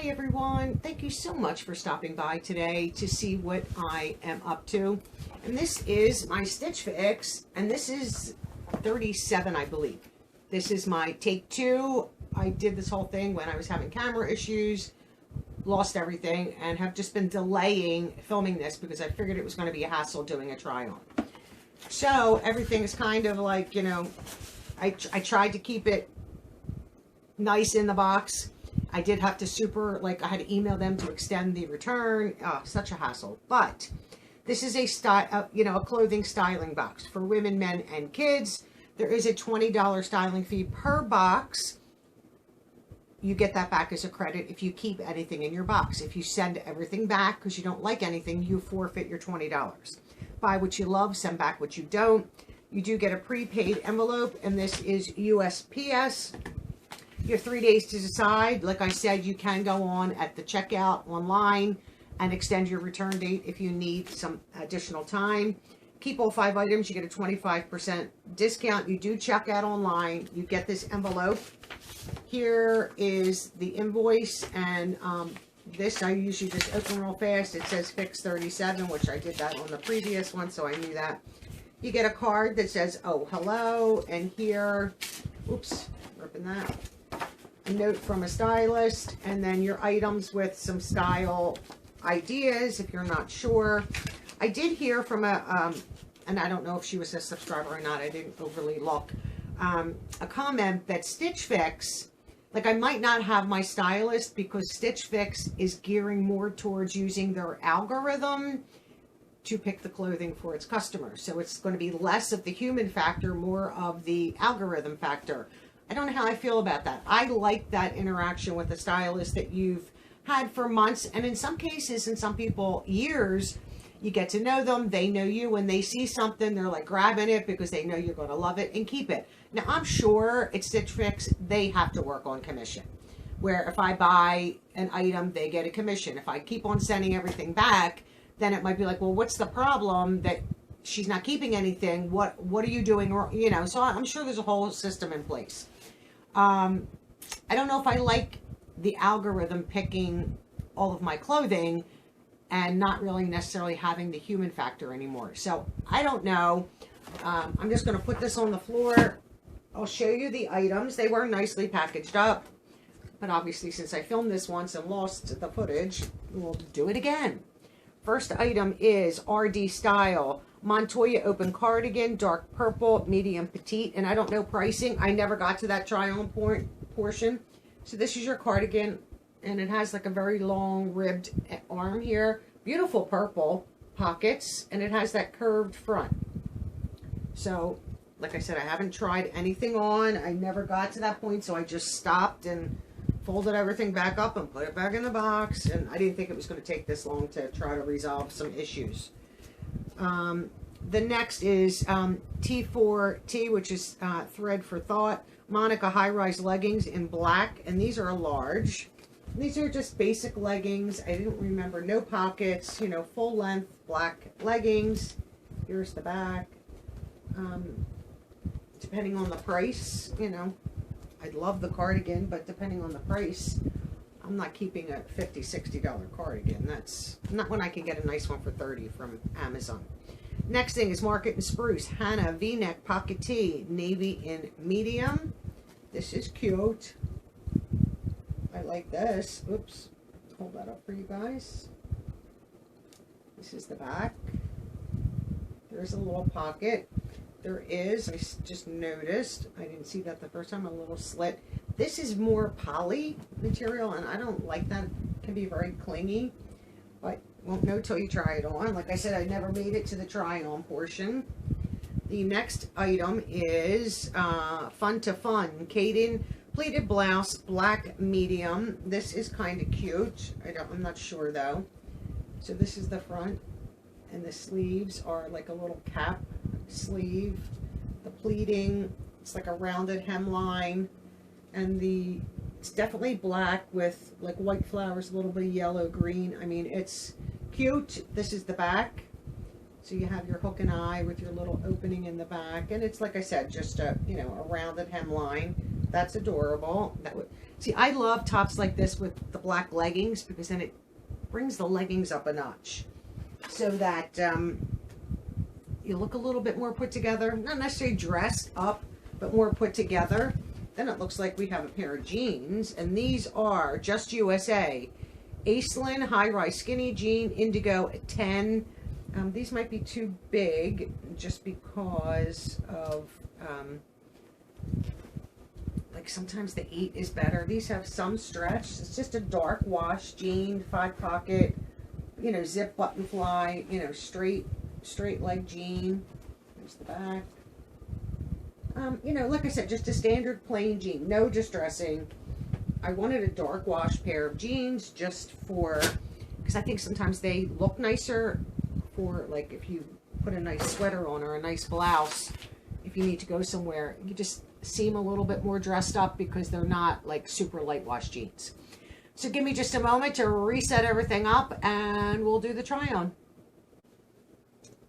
Hi everyone, thank you so much for stopping by today to see what I am up to. And this is my Stitch Fix, and this is 37, I believe. This is my take 2. I did this whole thing when I was having camera issues, lost everything, and have just been delaying filming this because I figured it was going to be a hassle doing a try on. So everything is kind of like, you know, I tried to keep it nice in the box. I did have to I had to email them to extend the return. Oh, such a hassle. But this is a clothing styling box for women, men, and kids. There is a $20 styling fee per box. You get that back as a credit if you keep anything in your box. If you send everything back because you don't like anything, you forfeit your $20. Buy what you love, send back what you don't. You do get a prepaid envelope, and this is USPS. You have 3 days to decide. Like I said, you can go on at the checkout online and extend your return date if you need some additional time. Keep all 5 items, you get a 25% discount. You do check out online. You get this envelope. Here is the invoice, and this I usually just open real fast. It says Fix 37, which I did that on the previous one, so I knew that. You get a card that says, oh, hello, and here, oops, ripping that. A note from a stylist, and then your items with some style ideas if you're not sure. I did hear from and I don't know if she was a subscriber or not, I didn't overly look, a comment that Stitch Fix, like I might not have my stylist because Stitch Fix is gearing more towards using their algorithm to pick the clothing for its customers. So it's going to be less of the human factor, more of the algorithm factor. I don't know how I feel about that. I like that interaction with the stylist that you've had for months, and in some cases, in some people, years. You get to know them, they know you. When they see something, they're like grabbing it because they know you're going to love it and keep it. Now, I'm sure at Stitch Fix, they have to work on commission, where if I buy an item, they get a commission. If I keep on sending everything back, then it might be like, well, what's the problem that she's not keeping anything? What are you doing? You know, so I'm sure there's a whole system in place. I don't know if I like the algorithm picking all of my clothing and not really necessarily having the human factor anymore. So I don't know. I'm just going to put this on the floor. I'll show you the items. They were nicely packaged up, but obviously since I filmed this once and lost the footage, we'll do it again. First item is RD Style Montoya Open Cardigan, dark purple, medium petite, and I don't know pricing. I never got to that try-on portion. So this is your cardigan, and it has like a very long ribbed arm here. Beautiful purple pockets, and it has that curved front. So, like I said, I haven't tried anything on. I never got to that point, so I just stopped and folded everything back up and put it back in the box, and I didn't think it was going to take this long to try to resolve some issues. The next is T4T, which is Thread for Thought, Monica high-rise leggings in black, and these are a large. These are just basic leggings. I didn't remember, no pockets, you know, full length black leggings. Here's the back. Depending on the price, you know, I'd love the cardigan, but depending on the price, I'm not keeping a $50, $60 cardigan. That's not when I can get a nice one for $30 from Amazon. Next thing is Market and Spruce Hannah V-neck pocket tee, navy in medium. This is cute. I like this. Oops. Hold that up for you guys. This is the back. There's a little pocket. There is, I just noticed, I didn't see that the first time, a little slit. This is more poly material, and I don't like that. It can be very clingy, but won't know till you try it on. Like I said, I never made it to the try-on portion. The next item is Fun to Fun, Caden pleated blouse, black medium. This is kind of cute. I'm not sure though. So this is the front, and the sleeves are like a little cap sleeve. The pleating, it's like a rounded hemline, and it's definitely black with like white flowers, a little bit of yellow, green. I mean, it's cute. This is the back. So you have your hook and eye with your little opening in the back, and it's like I said, just a, you know, a rounded hemline. That's adorable. That would see. I love tops like this with the black leggings because then it brings the leggings up a notch, so that you look a little bit more put together. Not necessarily dressed up, but more put together. Then it looks like we have a pair of jeans, and these are Just USA, Aislinn high-rise skinny jean, indigo 10. These might be too big just because of like sometimes the 8 is better. These have some stretch. It's just a dark wash jean, 5 pocket, you know, zip button fly, you know, straight leg jean. There's the back. You know, like I said, just a standard plain jean, no distressing. I wanted a dark wash pair of jeans just for, because I think sometimes they look nicer for, like, if you put a nice sweater on or a nice blouse, if you need to go somewhere, you just seem a little bit more dressed up because they're not like super light wash jeans. So give me just a moment to reset everything up and we'll do the try on.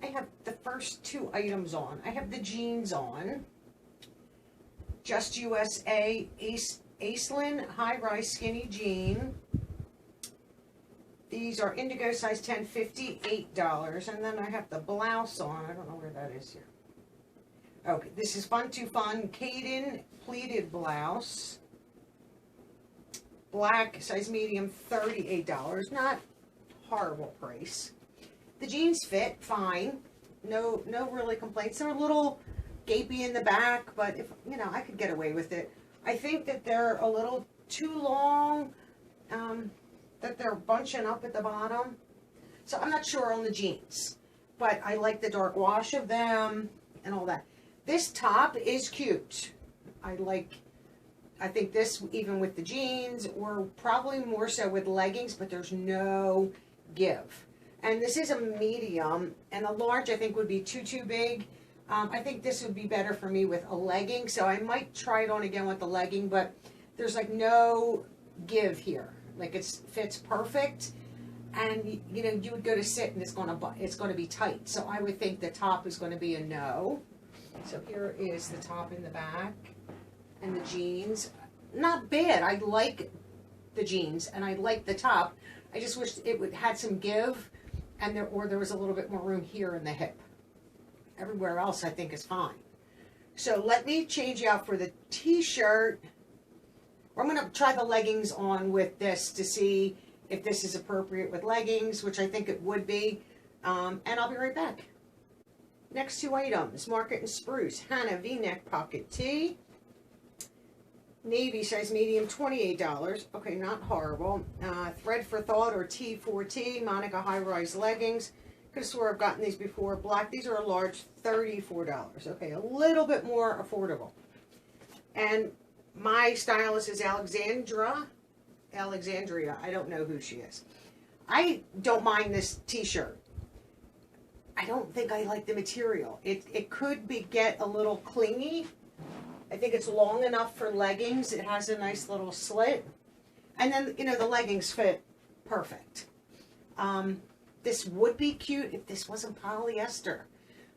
I have the first 2 items on. I have the jeans on. Just USA Aislinn high-rise skinny jean. These are indigo size 10, $58. And then I have the blouse on. I don't know where that is here. Okay, this is Fun to Fun Caden pleated blouse. Black size medium, $38. Not horrible price. The jeans fit fine. No really complaints. They're a little gapey in the back, but if you know, I could get away with it. I think that they're a little too long, that they're bunching up at the bottom. So I'm not sure on the jeans, but I like the dark wash of them and all that. This top is cute. I think this even with the jeans, or probably more so with leggings, but there's no give. And this is a medium, and a large I think would be too big. I think this would be better for me with a legging, so I might try it on again with the legging, but there's like no give here. Like it fits perfect, and you know, you would go to sit and it's going to be tight. So I would think the top is going to be a no. So here is the top in the back and the jeans. Not bad. I like the jeans and I like the top. I just wish it would had some give, and there was a little bit more room here in the hip. Everywhere else I think is fine. So let me change you out for the t-shirt. I'm going to try the leggings on with this to see if this is appropriate with leggings, which I think it would be. And I'll be right back. Next 2 items, Market and Spruce Hannah V-neck pocket tee. Navy size medium, $28. Okay, not horrible. Thread for Thought or T4T, Monica high-rise leggings. Could have swore I've gotten these before. Black, these are a large, $34. Okay, a little bit more affordable. And my stylist is Alexandria. I don't know who she is. I don't mind this t-shirt. I don't think I like the material. It could get a little clingy. I think it's long enough for leggings. It has a nice little slit. And then, you know, the leggings fit perfect. This would be cute if this wasn't polyester.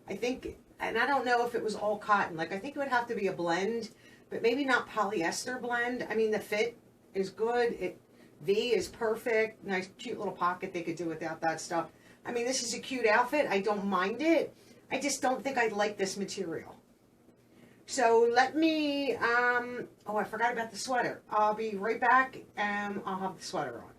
I think, and I don't know if it was all cotton. Like, I think it would have to be a blend, but maybe not polyester blend. I mean, the fit is good. V is perfect. Nice, cute little pocket they could do without that stuff. I mean, this is a cute outfit. I don't mind it. I just don't think I like this material. So let me, oh, I forgot about the sweater. I'll be right back and I'll have the sweater on.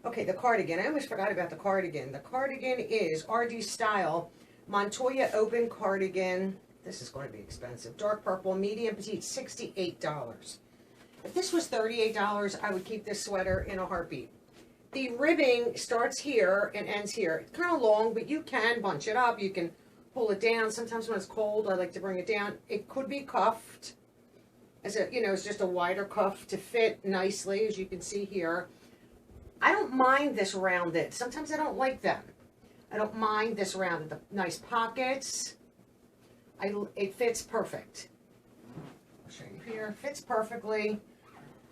Okay, the cardigan. I almost forgot about the cardigan. The cardigan is RD Style Montoya Open Cardigan. This is going to be expensive. Dark purple, medium petite, $68. If this was $38, I would keep this sweater in a heartbeat. The ribbing starts here and ends here. It's kind of long, but you can bunch it up. You can pull it down. Sometimes when it's cold, I like to bring it down. It could be cuffed. As a, you know, it's just a wider cuff to fit nicely, as you can see here. I don't mind this rounded. Sometimes I don't like them. I don't mind this rounded. The nice pockets. It fits perfect. I'll show you here. Fits perfectly.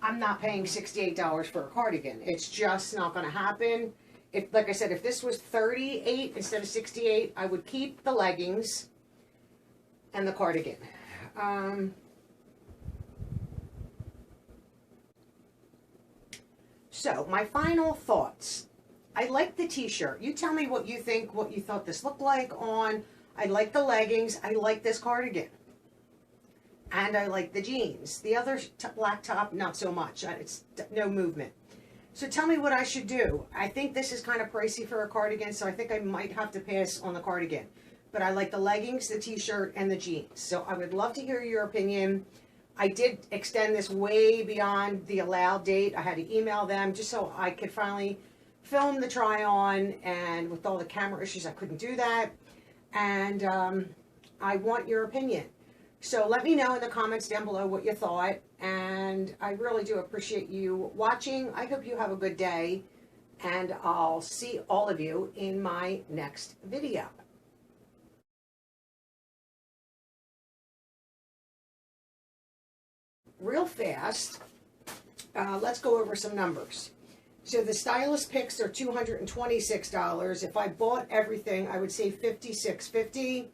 I'm not paying $68 for a cardigan. It's just not going to happen. If, like I said, if this was $38 instead of $68, I would keep the leggings and the cardigan. So my final thoughts. I like the t-shirt. You tell me what you think, what you thought this looked like on. I like the leggings. I like this cardigan. And I like the jeans. The other black top, not so much. It's no movement. So tell me what I should do. I think this is kind of pricey for a cardigan, so I think I might have to pass on the cardigan. But I like the leggings, the t-shirt, and the jeans. So I would love to hear your opinion. I did extend this way beyond the allowed date. I had to email them just so I could finally film the try on, and with all the camera issues I couldn't do that. And I want your opinion. So let me know in the comments down below what you thought, and I really do appreciate you watching. I hope you have a good day, and I'll see all of you in my next video. Real fast, let's go over some numbers. So the stylist picks are $226. If I bought everything, I would save $56.50.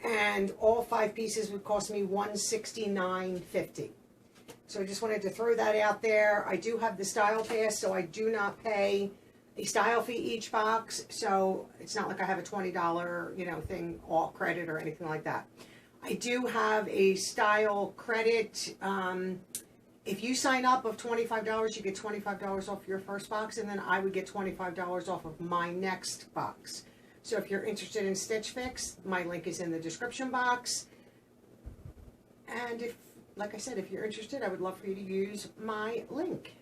And all 5 pieces would cost me $169.50. So I just wanted to throw that out there. I do have the style pass, so I do not pay a style fee each box. So it's not like I have a $20, thing, all credit or anything like that. I do have a style credit. If you sign up of $25, you get $25 off your first box, and then I would get $25 off of my next box. So if you're interested in Stitch Fix, my link is in the description box. And if, like I said, if you're interested, I would love for you to use my link.